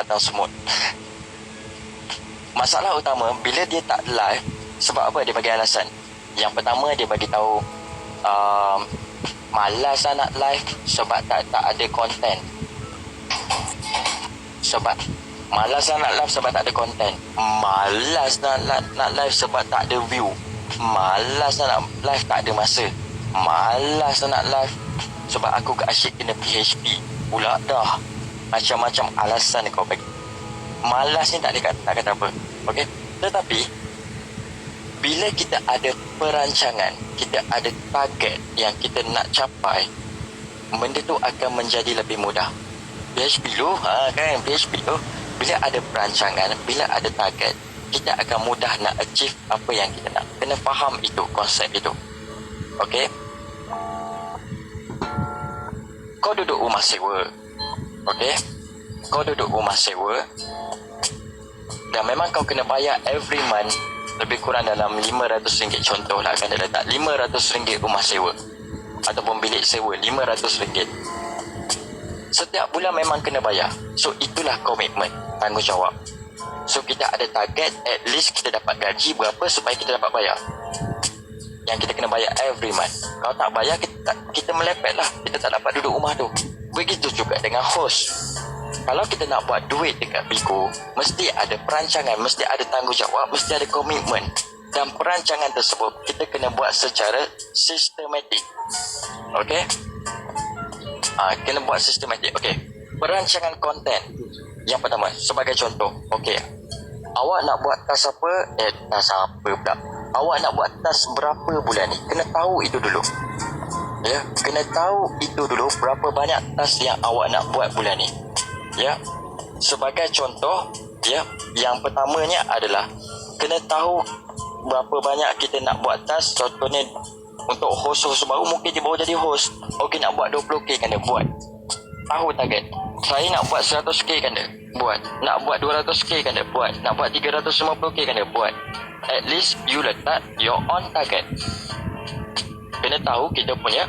atau semut. Masalah utama bila dia tak live, sebab apa dia bagi alasan? Yang pertama dia bagi tahu malas lah nak live sebab tak ada konten. Sebab malas lah nak live sebab tak ada konten. Malas nak live sebab tak ada view. Malas lah nak live tak ada masa. Malas lah nak live sebab aku asyik kena PHP. Pula dah. Macam-macam alasan kau bagi. Malas ni tak kata apa. Okey. Tetapi bila kita ada perancangan, kita ada target yang kita nak capai, benda tu akan menjadi lebih mudah. PHP tu, kan PHP tu, bila ada perancangan, bila ada target, kita akan mudah nak achieve apa yang kita nak. Kena faham itu, konsep itu. Okey? Kau duduk rumah sewa. Okey? Kau duduk rumah sewa dan memang kau kena bayar every month lebih kurang dalam RM500, contohlah kan dia letak RM500 rumah sewa ataupun bilik sewa RM500. Setiap bulan memang kena bayar. So itulah komitmen, tanggungjawab. So kita ada target, at least kita dapat gaji berapa supaya kita dapat bayar. Yang kita kena bayar every month. Kalau tak bayar, kita melepet lah. Kita tak dapat duduk rumah tu. Begitu juga dengan host. Kalau kita nak buat duit dekat Bigo, mesti ada perancangan, mesti ada tanggungjawab, mesti ada komitmen. Dan perancangan tersebut kita kena buat secara sistematik. Okey? Kena buat sistematik. Okey. Perancangan konten. Yang pertama, sebagai contoh. Okey. Awak nak buat tas apa? Tas apa pula? Awak nak buat tas berapa bulan ni? Kena tahu itu dulu. Ya, kena tahu itu dulu berapa banyak tas yang awak nak buat bulan ni. Ya, sebagai contoh, ya, yang pertamanya adalah kena tahu berapa banyak kita nak buat tas. Contohnya untuk host baru, mungkin dia baru jadi host. Okey, nak buat 20k kan dia buat. Tahu target. Saya nak buat 100k kan dia buat. Nak buat 200k kan dia buat. Nak buat 350k kan dia buat. At least you letak your own target. Kena tahu kita punya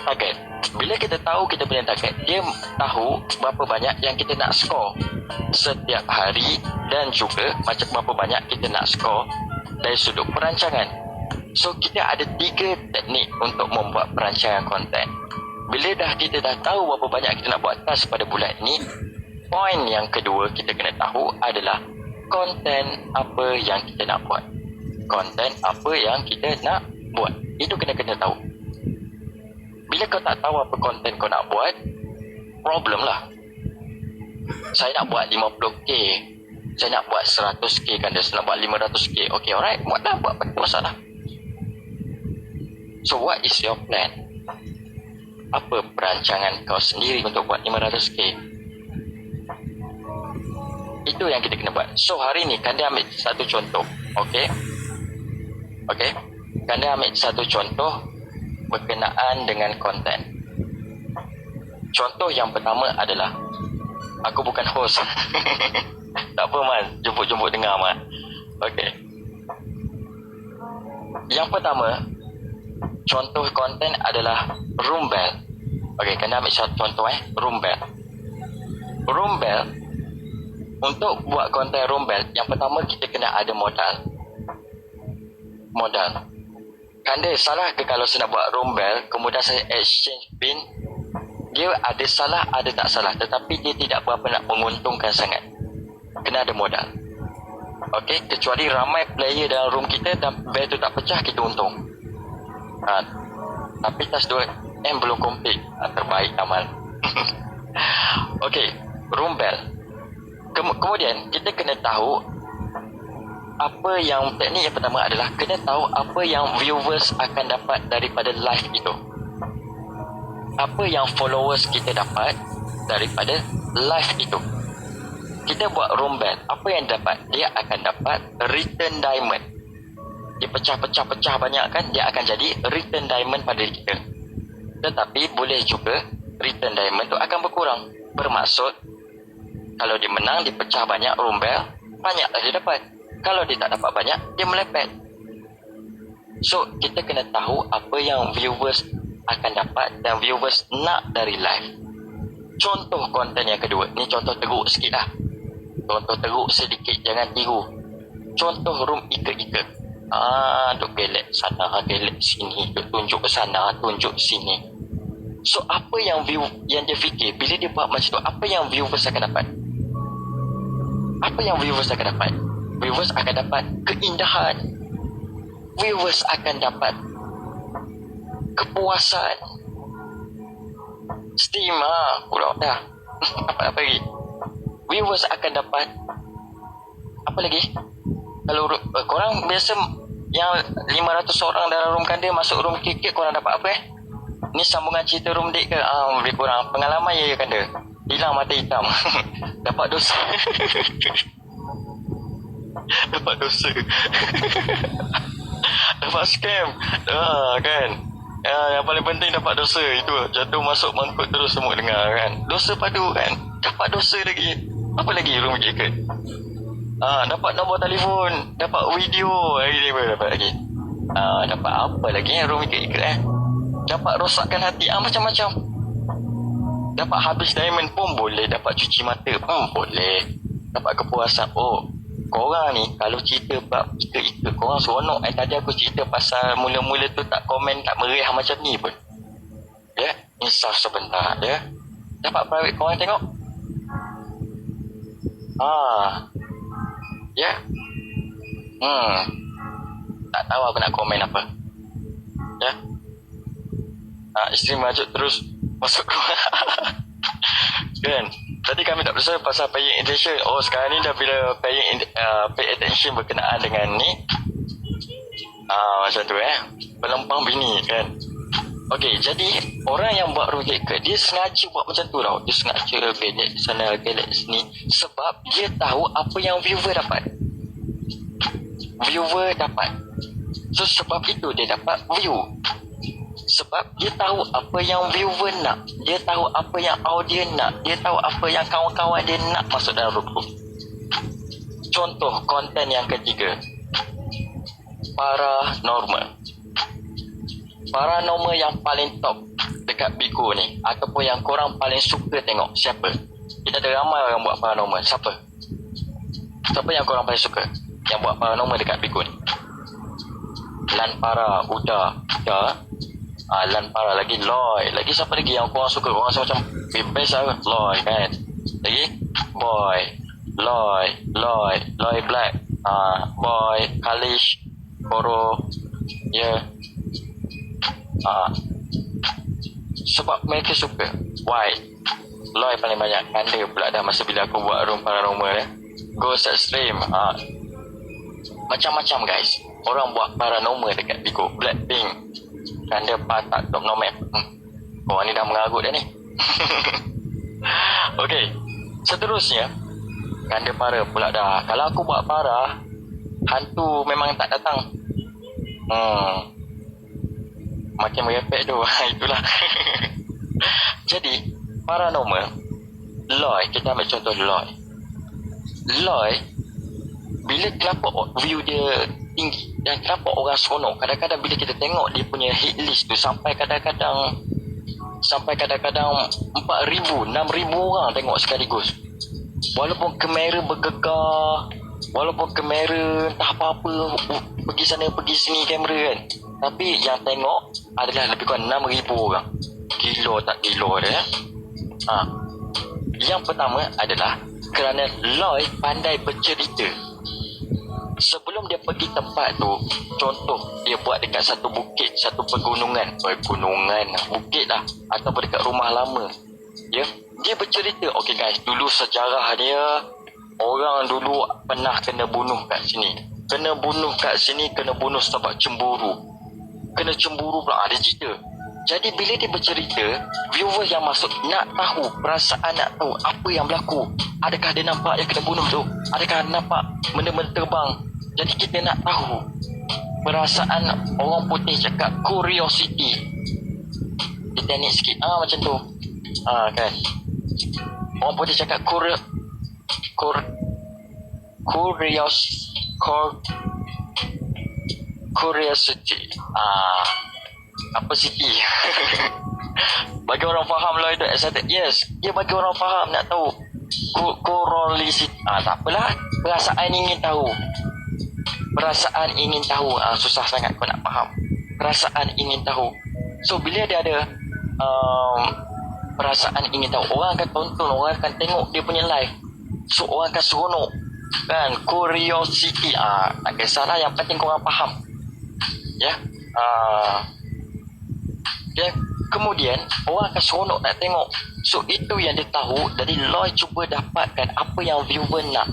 target. Bila kita tahu kita punya target, dia tahu berapa banyak yang kita nak score setiap hari dan juga macam berapa banyak kita nak score dari sudut perancangan. So kita ada 3 teknik untuk membuat perancangan konten. Bila kita dah tahu berapa banyak kita nak buat task pada bulan ini, poin yang kedua kita kena tahu adalah konten apa yang kita nak buat. Konten apa yang kita nak buat. Itu kena tahu. Bila kau tak tahu apa konten kau nak buat, problem lah. Saya nak buat 50k, saya nak buat 100k kan, dia nak buat 500k. Okay, alright, buatlah, buat, apa masalah. So what is your plan? Apa perancangan kau sendiri untuk buat 500k? Itu yang kita kena buat. So hari ni Kanda ambil satu contoh. Okay, Kanda ambil satu contoh berkenaan dengan konten. Contoh yang pertama adalah, aku bukan host. Tak apa Man, jemput dengar Man. Okay. Yang pertama, contoh konten adalah room bell. Okay, kena ambil satu contoh room bell. Room bell, untuk buat konten room bell, yang pertama kita kena ada modal. Kanda salah ke kalau saya nak buat room bell, kemudian saya exchange pin? Dia ada salah, ada tak salah, tetapi dia tidak berapa nak menguntungkan sangat. Kena ada modal. Okey, kecuali ramai player dalam room kita dan bell tu tak pecah, kita untung. Tapi tas 2M belum komplit. Terbaik amal. Okey, room bell. Kemudian kita kena tahu apa yang teknik yang pertama adalah kena tahu apa yang viewers akan dapat daripada live itu. Apa yang followers kita dapat daripada live itu. Kita buat room bell, apa yang dapat? Dia akan dapat return diamond. Dia pecah banyak kan, dia akan jadi return diamond pada kita. Tetapi boleh juga return diamond tu akan berkurang. Bermaksud kalau dia menang, dia pecah banyak room bell, banyaklah dia dapat. Kalau dia tak dapat banyak, dia melepet. So, kita kena tahu apa yang viewers akan dapat dan viewers nak dari live. Contoh konten yang kedua. Ni contoh teruk sikit lah. Contoh teruk sedikit, jangan tiru. Contoh room ikat-ikat. Duk gelek sana, gelek sini, duk tunjuk ke sana, tunjuk sini. So apa yang yang dia fikir bila dia buat macam tu, apa yang viewers akan dapat? Apa yang viewers akan dapat? Viewers akan dapat keindahan. Viewers akan dapat kepuasan. Steam pula dah. Apa lagi? Viewers akan dapat apa lagi? Kalau korang biasa yang 500 orang dalam room kanda masuk room kikik, korang dapat apa Ni sambungan cerita room date ke? Lebih kurang pengalaman ya kanda. Hilang mata hitam. Dapat dosa. Dapat dosa. Dapat scam. Kan? Yang paling penting dapat dosa itu. Jatuh masuk mangkuk terus semua dengar kan. Dosa padu kan. Dapat dosa lagi. Apa lagi room jacket? Dapat nombor telefon, dapat video lagi dapat lagi. Dapat apa lagi room jacket Dapat rosakkan hati macam-macam. Dapat habis diamond pun boleh, dapat cuci mata pun boleh. Dapat kepuasan. Korang ni kalau cerita bab ika-ika korang seronok. Tadi aku cerita pasal mula-mula tu tak komen, tak meriah macam ni pun. Ya, insaf sebentar ya. Dapat private korang tengok. Ya. Tak tahu aku nak komen apa. Ya. Isteri majuk terus masuk keluar. Kan? Tadi kami tak bersama pasal paying attention. Sekarang ni dah bila pay attention berkenaan dengan ni. Macam tu pelempang bini kan. Okey, jadi orang yang buat rojek dia sengaja buat macam tu tau. Dia sengaja gelek sana, gelek sini. Sebab dia tahu apa yang viewer dapat. Viewer dapat. So sebab itu dia dapat view. Sebab dia tahu apa yang viewer nak. Dia tahu apa yang audience nak. Dia tahu apa yang kawan-kawan dia nak masuk dalam group. Contoh konten yang ketiga. Paranormal. Paranormal yang paling top dekat Bigo ni, ataupun yang korang paling suka tengok, siapa? Kita ada ramai orang buat paranormal. Siapa yang korang paling suka yang buat paranormal dekat Bigo ni? Lan Para, Uda. Lan Para lagi, Loy. Lagi siapa lagi yang korang suka? Korang rasa macam best lah. Loy kan. Lagi Boy, Loy Black, Boy, Kalish, Koro. Sebab mereka suka. Why? Loy paling banyak. Kanda pula dah masa bila aku buat room paranormal Ghost Extreme. Macam-macam guys. Orang buat paranormal dekat Bigo. Blackpink. Kanda patak top nomad. Korang ni dah mengarut dah ni. Okay, seterusnya Kanda para pula dah. Kalau aku buat para, hantu memang tak datang. Makin merepek tu. Itulah. Jadi paranormal, Loy, kita ambil contoh Loy bila kenapa view dia tinggi dan kenapa orang seronok. Kadang-kadang bila kita tengok dia punya hit list tu sampai kadang-kadang 4,000, 6,000 orang tengok sekaligus. Walaupun kamera bergegar, walaupun kamera entah apa-apa pergi sana pergi sini kamera kan, tapi yang tengok adalah lebih kurang 6,000 orang. Gila tak gila dia. Yang pertama adalah kerana Loy pandai bercerita. Sebelum dia pergi tempat tu, contoh dia buat dekat satu bukit, satu pegunungan, bukit lah, ataupun dekat rumah lama. Dia bercerita, okay guys, dulu sejarah dia, orang dulu pernah kena bunuh kat sini. Kena bunuh sebab cemburu. Kena cemburu pula, dia cerita. Jadi bila dia bercerita, viewer yang masuk nak tahu, perasaan nak tahu apa yang berlaku. Adakah dia nampak yang kena bunuh tu? Adakah nampak benda-benda terbang? Jadi kita nak tahu perasaan orang putih cakap curiosity. Kita teknik sikit. Macam tu. Kan. Orang putih cakap curiosity. Apa city? Bagi orang faham lah itu excited. Yes, dia bagi orang faham nak tahu Korolisi. Tak apalah. Perasaan ingin tahu. Susah sangat kau nak faham. Perasaan ingin tahu. So bila dia ada perasaan ingin tahu, orang akan tonton, orang akan tengok dia punya live. So orang akan seronok kan, curiosity. Tak kisahlah, yang penting korang faham. Ya. Kemudian orang akan seronok nak tengok. So itu yang dia tahu. Jadi Lloyd cuba dapatkan apa yang viewer nak.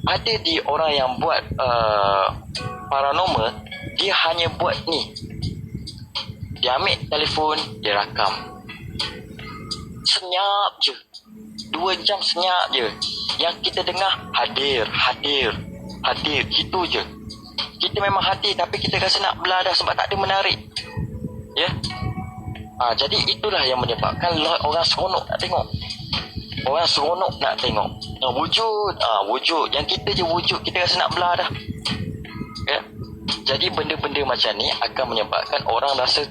Ada di orang yang buat paranormal, dia hanya buat ni. Dia ambil telefon, dia rakam. Senyap je. 2 jam senyap je. Yang kita dengar hadir. Itu je. Kita memang hadir, tapi kita rasa nak belah dah sebab tak ada menarik. Ya. Jadi itulah yang menyebabkan orang seronok nak tengok. Orang seronok nak tengok. Wujud. Yang kita je wujud, kita rasa nak belah dah. Ya. Jadi benda-benda macam ni akan menyebabkan orang rasa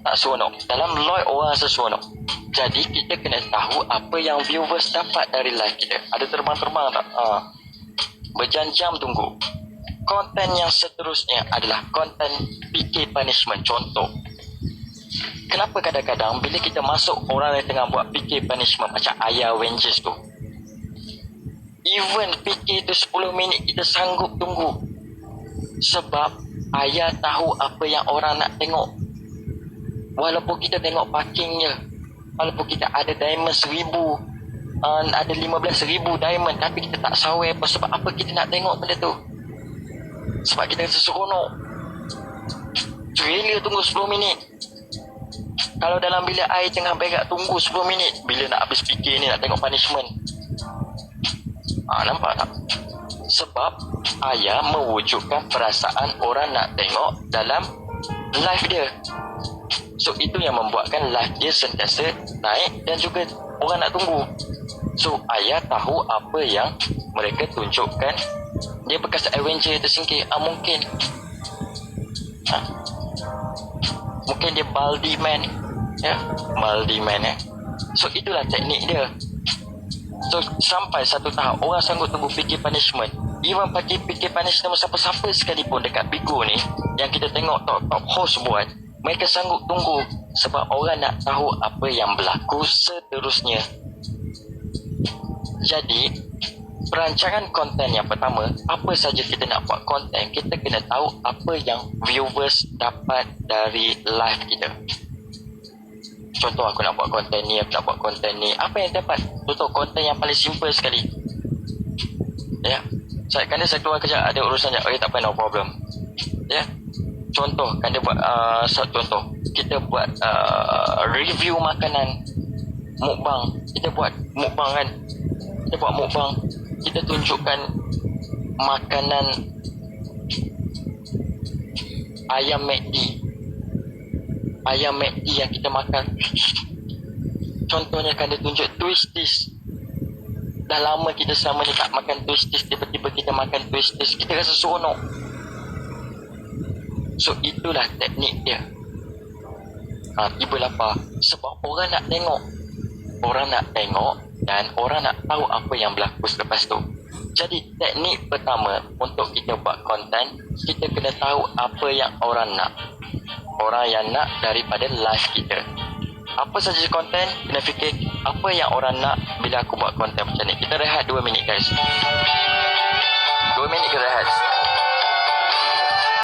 tak seronok. Dalam Lloyd orang rasa seronok. Jadi kita kena tahu apa yang viewers dapat dari live kita. Ada terbang-terbang tak? Berjam-jam tunggu. Konten yang seterusnya adalah konten PK punishment. Contoh, kenapa kadang-kadang bila kita masuk orang yang tengah buat PK punishment macam Ayah Avengers tu, even PK tu 10 minit kita sanggup tunggu. Sebab Ayah tahu apa yang orang nak tengok. Walaupun kita tengok parking je, walaupun kita ada diamond 1000, ada 15,000 diamond, tapi kita tak sawe apa. Sebab apa kita nak tengok benda tu? Sebab kita rasa seronok. Trailer tunggu 10 minit. Kalau dalam bilik air tengah berak tunggu 10 minit. Bila nak habis PK ni, nak tengok punishment. Nampak tak? Sebab Ayah mewujudkan perasaan orang nak tengok dalam live dia. So itu yang membuatkan live dia sentiasa naik dan juga orang nak tunggu. So Ayah tahu apa yang mereka tunjukkan. Dia bekas Avenger tersingkir. Mungkin mungkin dia Baldy Man. Ya, Baldy Man. So itulah teknik dia. So sampai satu tahap orang sanggup tunggu PK punishment. Even pakai PK punishment siapa-siapa sekalipun dekat Bigo ni, yang kita tengok top host buat, mereka sanggup tunggu sebab orang nak tahu apa yang berlaku seterusnya. Jadi perancangan konten yang pertama, apa saja kita nak buat konten, kita kena tahu apa yang viewers dapat dari live kita. Contoh, aku nak buat konten ni, apa yang dapat? Contoh konten yang paling simple sekali. Ya. Kan saya keluar kejap, ada urusan sekejap. Okay, tak apa, no problem. Ya. Contoh, kan dia buat contoh. Kita buat review makanan, mukbang. Kita buat mukbang kan. Kita tunjukkan makanan ayam McD yang kita makan. Contohnya kan dia tunjuk twisties. Dah lama kita sama ni tak makan twisties, tiba-tiba kita makan twisties, kita rasa seronok. So itulah teknik dia. Tiba lapar sebab orang nak tengok dan orang nak tahu apa yang berlaku selepas tu. Jadi teknik pertama untuk kita buat konten, kita kena tahu apa yang orang nak. Orang yang nak daripada live kita. Apa saja konten, kena fikir apa yang orang nak bila aku buat konten macam ni. Kita rehat 2 minit guys. 2 minit kita rehat.